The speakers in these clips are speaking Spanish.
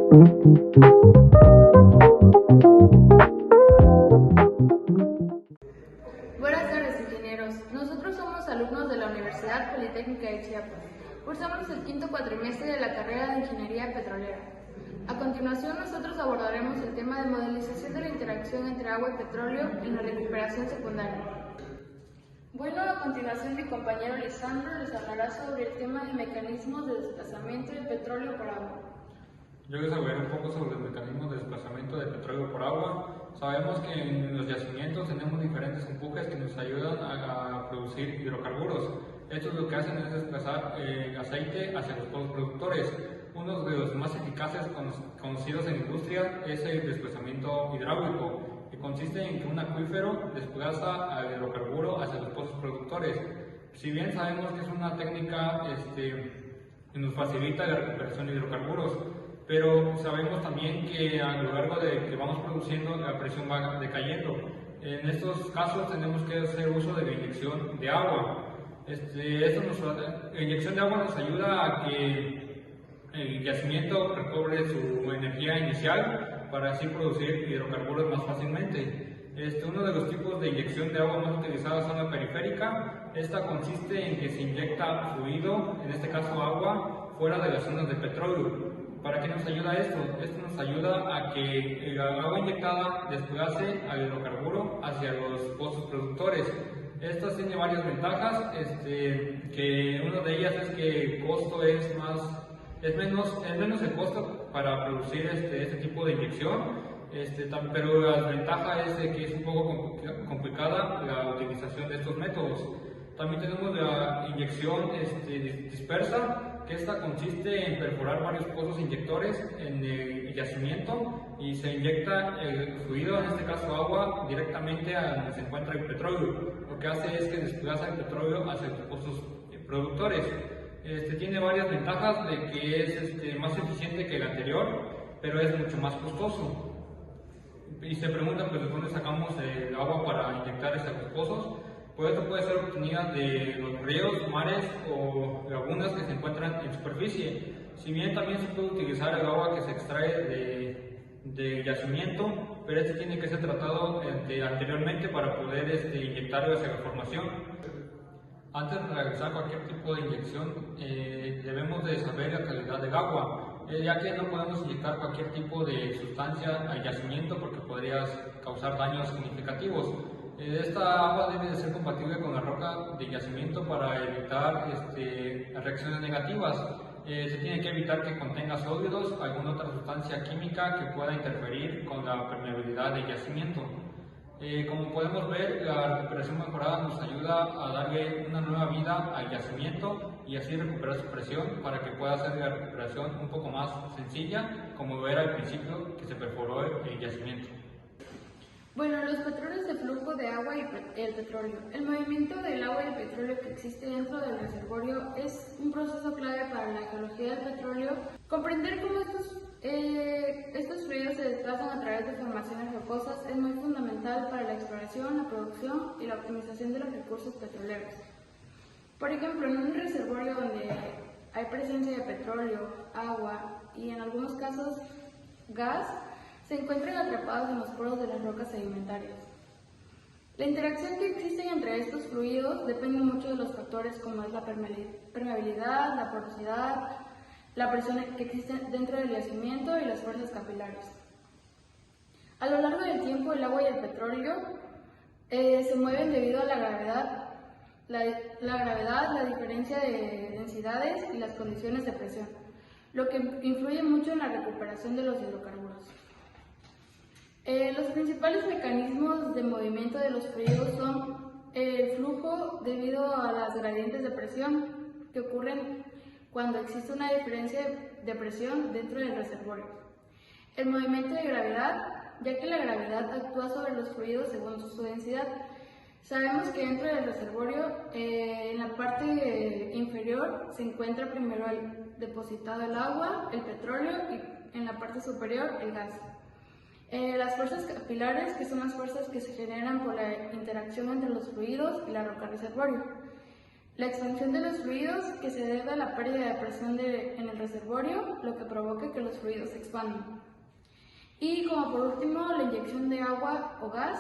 Buenas tardes, ingenieros. Nosotros somos alumnos de la Universidad Politécnica de Chiapas. Cursamos el quinto cuatrimestre de la carrera de Ingeniería Petrolera. A continuación, nosotros abordaremos el tema de modelización de la interacción entre agua y petróleo en la recuperación secundaria. Bueno, a continuación mi compañero Lisandro les hablará sobre el tema de mecanismos de desplazamiento del petróleo por agua. Yo les hablaré un poco sobre los mecanismos de desplazamiento de petróleo por agua. Sabemos que en los yacimientos tenemos diferentes empujes que nos ayudan a producir hidrocarburos. Estos lo que hacen es desplazar aceite hacia los pozos productores. Uno de los más eficaces conocidos en la industria es el desplazamiento hidráulico, que consiste en que un acuífero desplaza al hidrocarburo hacia los pozos productores. Si bien sabemos que es una técnica que nos facilita la recuperación de hidrocarburos, pero sabemos también que a lo largo de que vamos produciendo la presión va decayendo. En estos casos tenemos que hacer uso de la inyección de agua. La inyección de agua nos ayuda a que el yacimiento recobre su energía inicial para así producir hidrocarburos más fácilmente. Uno de los tipos de inyección de agua más utilizados son la periférica. Esta consiste en que se inyecta fluido, en este caso agua, fuera de las zonas de petróleo. ¿Para qué nos ayuda esto? Esto nos ayuda a que el agua inyectada desplace al hidrocarburo hacia los pozos productores. Esto tiene varias ventajas, que una de ellas es que el costo es menos el costo para producir este tipo de inyección, pero la ventaja es de que es un poco complicada la utilización de estos métodos. También tenemos la inyección dispersa, que esta consiste en perforar varios pozos inyectores en el yacimiento y se inyecta el fluido, en este caso agua, directamente a donde se encuentra el petróleo. Lo que hace es que desplaza el petróleo hacia los pozos productores. Tiene varias ventajas de que es más eficiente que el anterior, pero es mucho más costoso. Y se preguntan, pues, ¿de dónde sacamos el agua para inyectar hacia los pozos? Pues esto puede ser obtenida de los ríos, mares o lagunas que se encuentran en superficie. Si bien también se puede utilizar el agua que se extrae del yacimiento, pero tiene que ser tratado anteriormente para poder inyectarlo hacia la formación. Antes de realizar cualquier tipo de inyección, debemos de saber la calidad del agua, ya que no podemos inyectar cualquier tipo de sustancia al yacimiento porque podría causar daños significativos. Esta agua debe de ser compatible con la roca de yacimiento para evitar reacciones negativas. Se tiene que evitar que contenga sólidos o alguna otra sustancia química que pueda interferir con la permeabilidad del yacimiento. Como podemos ver, la recuperación mejorada nos ayuda a darle una nueva vida al yacimiento y así recuperar su presión para que pueda hacer la recuperación un poco más sencilla, como era al principio que se perforó el yacimiento. Bueno, los patrones de flujo de agua y el petróleo. El movimiento del agua y el petróleo que existe dentro del reservorio es un proceso clave para la geología del petróleo. Comprender cómo estos fluidos se desplazan a través de formaciones rocosas es muy fundamental para la exploración, la producción y la optimización de los recursos petroleros. Por ejemplo, en un reservorio donde hay presencia de petróleo, agua y en algunos casos gas, se encuentran atrapados en los poros de las rocas sedimentarias. La interacción que existe entre estos fluidos depende mucho de los factores como es la permeabilidad, la porosidad, la presión que existe dentro del yacimiento y las fuerzas capilares. A lo largo del tiempo, el agua y el petróleo se mueven debido a la gravedad, la diferencia de densidades y las condiciones de presión, lo que influye mucho en la recuperación de los hidrocarburos. Los principales mecanismos de movimiento de los fluidos son el flujo debido a las gradientes de presión que ocurren cuando existe una diferencia de presión dentro del reservorio. El movimiento de gravedad, ya que la gravedad actúa sobre los fluidos según su densidad. Sabemos que dentro del reservorio, en la parte inferior se encuentra primero depositado el agua, el petróleo y en la parte superior el gas. Las fuerzas capilares, que son las fuerzas que se generan por la interacción entre los fluidos y la roca reservorio. La expansión de los fluidos, que se debe a la pérdida de presión en el reservorio, lo que provoca que los fluidos fluidos se expanden. Y como por último, la inyección de agua o gas,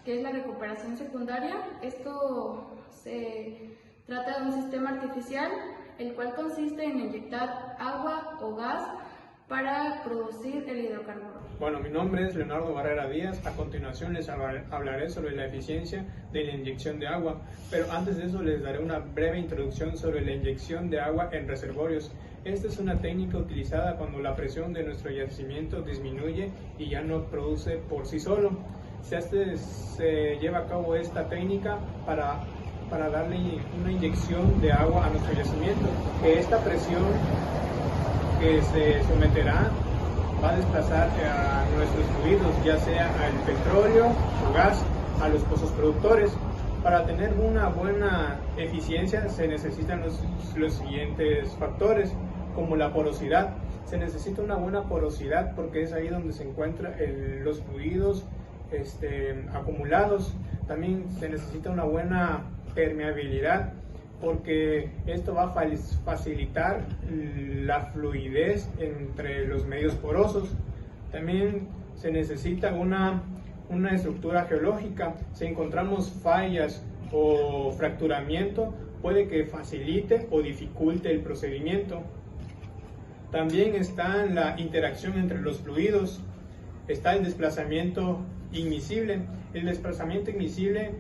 que es la recuperación secundaria. Esto se trata de un sistema artificial, el cual consiste en inyectar agua o gas para producir el hidrocarburo. Bueno, mi nombre es Leonardo Barrera Díaz. A continuación les hablaré sobre la eficiencia de la inyección de agua, pero antes de eso les daré una breve introducción sobre la inyección de agua en reservorios. Esta es una técnica utilizada cuando la presión de nuestro yacimiento disminuye y ya no produce por sí solo. Se lleva a cabo esta técnica para darle una inyección de agua a nuestro yacimiento, que esta presión que se someterá va a desplazar a nuestros fluidos, ya sea al petróleo o gas, a los pozos productores. Para tener una buena eficiencia se necesitan los siguientes factores, como la porosidad. Se necesita una buena porosidad porque es ahí donde se encuentran los fluidos acumulados. También se necesita una buena permeabilidad, porque esto va a facilitar la fluidez entre los medios porosos. También se necesita una estructura geológica. Si encontramos fallas o fracturamiento, puede que facilite o dificulte el procedimiento. También está la interacción entre los fluidos. Está el desplazamiento immiscible. El desplazamiento immiscible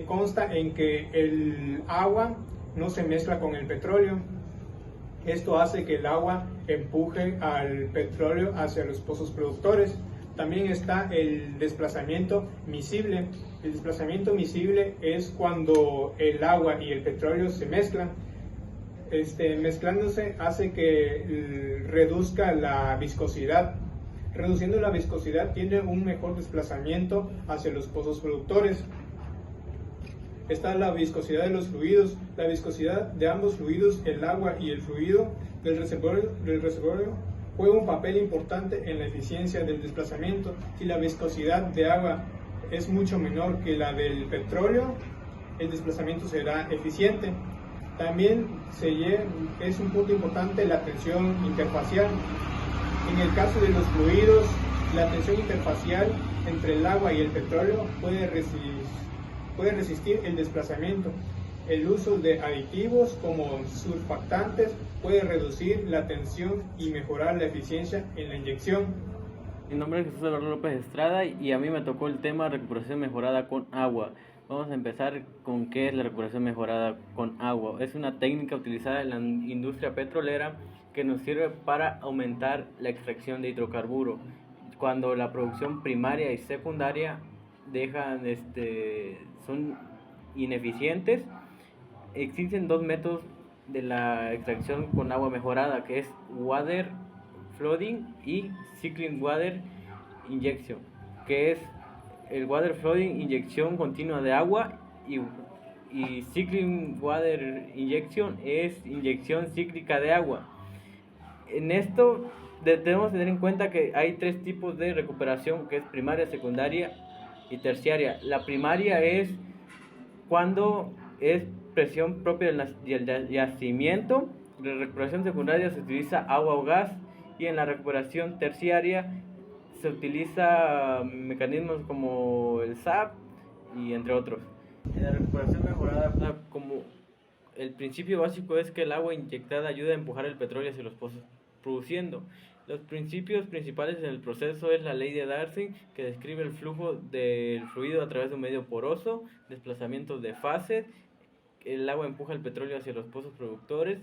consta en que el agua no se mezcla con el petróleo. Esto hace que el agua empuje al petróleo hacia los pozos productores. También está el desplazamiento miscible. El desplazamiento miscible es cuando el agua y el petróleo se mezclan. Mezclándose hace que reduzca la viscosidad. Reduciendo la viscosidad tiene un mejor desplazamiento hacia los pozos productores. Está la viscosidad de los fluidos. La viscosidad de ambos fluidos, el agua y el fluido del reservorio, juega un papel importante en la eficiencia del desplazamiento. Si la viscosidad de agua es mucho menor que la del petróleo, el desplazamiento será eficiente. También es un punto importante la tensión interfacial. En el caso de los fluidos, la tensión interfacial entre el agua y el petróleo puede resistir el desplazamiento. El uso de aditivos como surfactantes puede reducir la tensión y mejorar la eficiencia en la inyección. Mi nombre es Jesús Eduardo López Estrada y a mí me tocó el tema recuperación mejorada con agua. Vamos a empezar con qué es la recuperación mejorada con agua. Es una técnica utilizada en la industria petrolera que nos sirve para aumentar la extracción de hidrocarburos cuando la producción primaria y secundaria son ineficientes. Existen dos métodos de la extracción con agua mejorada, que es water flooding y cycling water injection, que es el water flooding, inyección continua de agua, y cycling water injection es inyección cíclica de agua. En esto debemos tener en cuenta que hay tres tipos de recuperación, que es primaria, secundaria y terciaria. La primaria es cuando es presión propia del yacimiento. En la recuperación secundaria se utiliza agua o gas, y en la recuperación terciaria se utiliza mecanismos como el SAP y entre otros. En la recuperación mejorada, como el principio básico es que el agua inyectada ayuda a empujar el petróleo hacia los pozos produciendo. Los principios principales en el proceso es la ley de Darcy, que describe el flujo del fluido a través de un medio poroso, desplazamientos de fases, el agua empuja el petróleo hacia los pozos productores,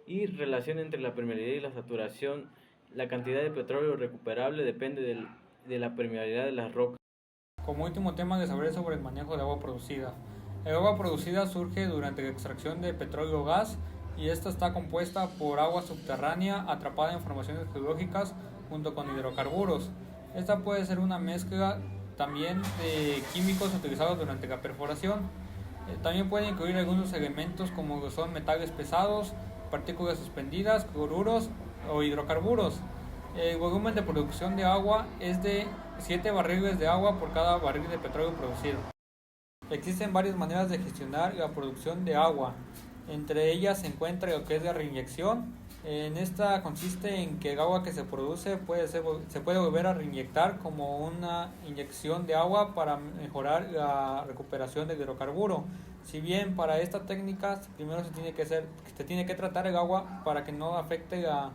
y relación entre la permeabilidad y la saturación. La cantidad de petróleo recuperable depende de la permeabilidad de las rocas. Como último tema les hablaré sobre el manejo de agua producida. El agua producida surge durante la extracción de petróleo o gas, y esta está compuesta por agua subterránea atrapada en formaciones geológicas junto con hidrocarburos. Esta puede ser una mezcla también de químicos utilizados durante la perforación. También puede incluir algunos elementos como lo son metales pesados, partículas suspendidas, cloruros o hidrocarburos. El volumen de producción de agua es de 7 barriles de agua por cada barril de petróleo producido. Existen varias maneras de gestionar la producción de agua. Entre ellas se encuentra lo que es la reinyección. En esta consiste en que el agua que se produce se puede volver a reinyectar como una inyección de agua para mejorar la recuperación del hidrocarburo. Si bien para esta técnica primero se tiene que tratar el agua para que no afecte la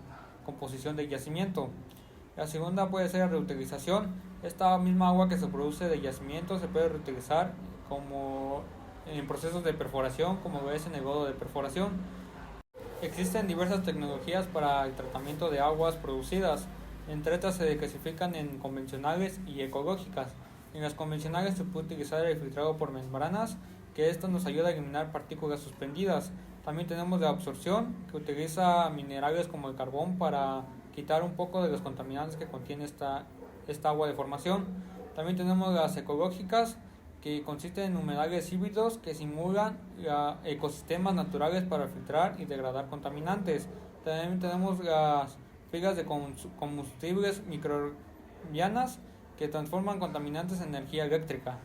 composición del yacimiento. La segunda puede ser la reutilización. Esta misma agua que se produce del yacimiento se puede reutilizar como en procesos de perforación, como ves en el lodo de perforación. Existen diversas tecnologías para el tratamiento de aguas producidas. Entre estas se clasifican en convencionales y ecológicas. En las convencionales se puede utilizar el filtrado por membranas, que esto nos ayuda a eliminar partículas suspendidas. También tenemos la absorción, que utiliza minerales como el carbón para quitar un poco de los contaminantes que contiene esta agua de formación. También tenemos las ecológicas, que consisten en humedales híbridos que simulan ecosistemas naturales para filtrar y degradar contaminantes. También tenemos las pilas de combustibles microbianas que transforman contaminantes en energía eléctrica.